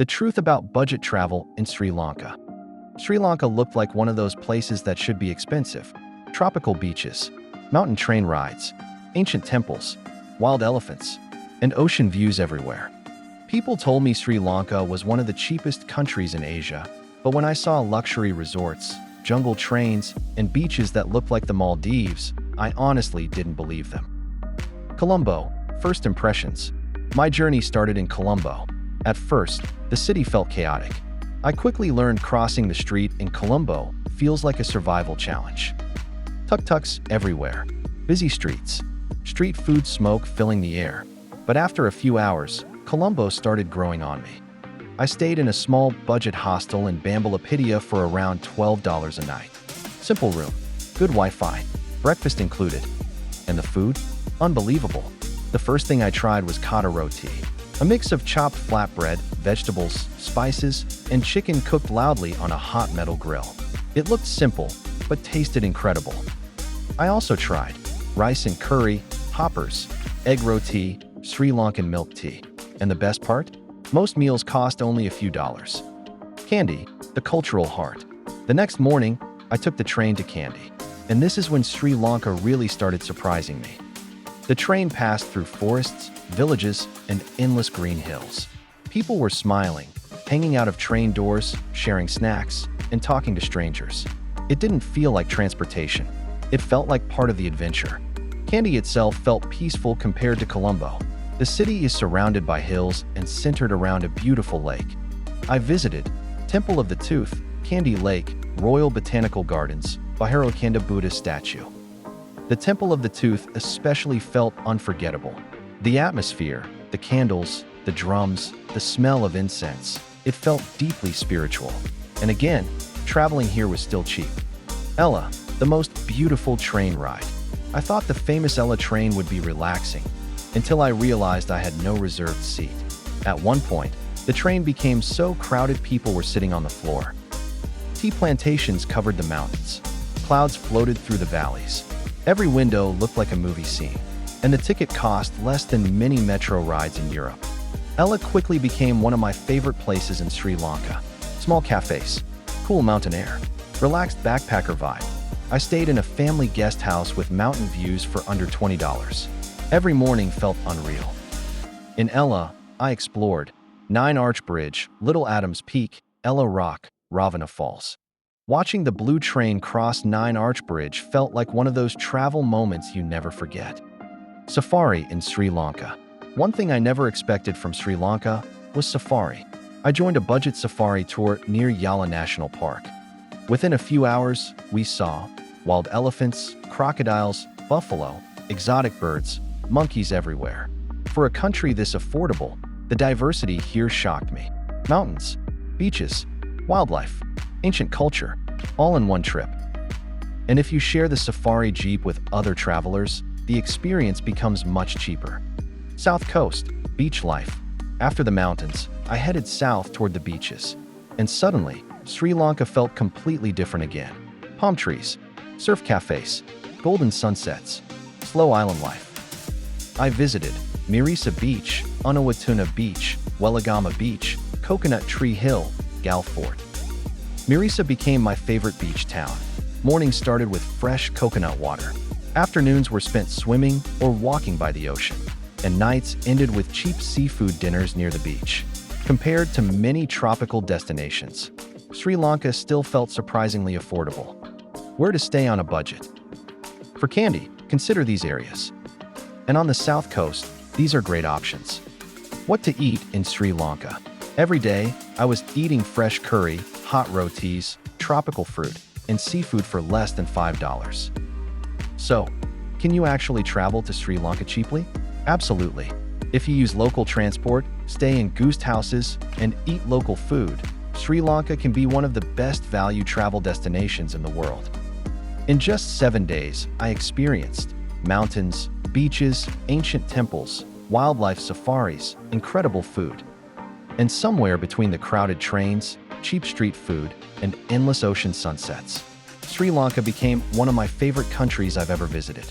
The truth about budget travel in Sri Lanka. Sri Lanka looked like one of those places that should be expensive. Tropical beaches, mountain train rides, ancient temples, wild elephants, and ocean views everywhere. People told me Sri Lanka was one of the cheapest countries in Asia, but when I saw luxury resorts, jungle trains, and beaches that looked like the Maldives, I honestly didn't believe them. Colombo, first impressions. My journey started in Colombo. At first, the city felt chaotic. I quickly learned crossing the street in Colombo feels like a survival challenge. Tuk-tuks everywhere, busy streets, street food smoke filling the air. But after a few hours, Colombo started growing on me. I stayed in a small budget hostel in Bambalapitiya for around $12 a night. Simple room, good Wi-Fi, breakfast included. And the food? Unbelievable. The first thing I tried was Kottu Roti.A, a mix of chopped flatbread, vegetables, spices, and chicken cooked loudly on a hot metal grill. It looked simple, but tasted incredible. I also tried rice and curry, hoppers, egg roti, Sri Lankan milk tea. And the best part? Most meals cost only a few dollars. Kandy, the cultural heart. The next morning, I took the train to Kandy. And this is when Sri Lanka really started surprising me. The train passed through forests, villages, and endless green hills. People were smiling, hanging out of train doors, sharing snacks, and talking to strangers. It didn't feel like transportation. It felt like part of the adventure. Kandy itself felt peaceful compared to Colombo. The city is surrounded by hills and centered around a beautiful lake. I visited Temple of the Tooth, Kandy Lake, Royal Botanical Gardens, Bhairava Buddha statue. The Temple of the Tooth especially felt unforgettable. The atmosphere, the candles, the drums, the smell of incense, it felt deeply spiritual. And again, traveling here was still cheap. Ella, the most beautiful train ride. I thought the famous Ella train would be relaxing, until I realized I had no reserved seat. At one point, the train became so crowded people were sitting on the floor. Tea plantations covered the mountains. Clouds floated through the valleys. Every window looked like a movie scene, and the ticket cost less than many metro rides in Europe. Ella quickly became one of my favorite places in Sri Lanka. Small cafes, cool mountain air, relaxed backpacker vibe. I stayed in a family guest house with mountain views for under $20. Every morning felt unreal. In Ella, I explored Nine Arch Bridge, Little Adams Peak, Ella Rock, Ravana Falls. Watching the blue train cross Nine Arch Bridge felt like one of those travel moments you never forget. Safari in Sri Lanka. One thing I never expected from Sri Lanka was safari. I joined a budget safari tour near Yala National Park. Within a few hours, we saw wild elephants, crocodiles, buffalo, exotic birds, monkeys everywhere. For a country this affordable, the diversity here shocked me. Mountains, beaches, wildlife, ancient culture, all in one trip. And if you share the safari jeep with other travelers, the experience becomes much cheaper. South Coast, beach life. After the mountains, I headed south toward the beaches. And suddenly, Sri Lanka felt completely different again. Palm trees, surf cafes, golden sunsets, slow island life. I visited Mirisa Beach, Unawatuna Beach, Welagama Beach, Coconut Tree Hill, Gal Fort. Mirisa became my favorite beach town. Mornings started with fresh coconut water. Afternoons were spent swimming or walking by the ocean. And nights ended with cheap seafood dinners near the beach. Compared to many tropical destinations, Sri Lanka still felt surprisingly affordable. Where to stay on a budget? For Kandy, consider these areas. And on the south coast, these are great options. What to eat in Sri Lanka? Every day, I was eating fresh curry, hot rotis, tropical fruit, and seafood for less than $5. So, can you actually travel to Sri Lanka cheaply? Absolutely. If you use local transport, stay in guest houses, and eat local food, Sri Lanka can be one of the best value travel destinations in the world. In just 7 days, I experienced mountains, beaches, ancient temples, wildlife safaris, incredible food. And somewhere between the crowded trains, cheap street food, and endless ocean sunsets, Sri Lanka became one of my favorite countries I've ever visited.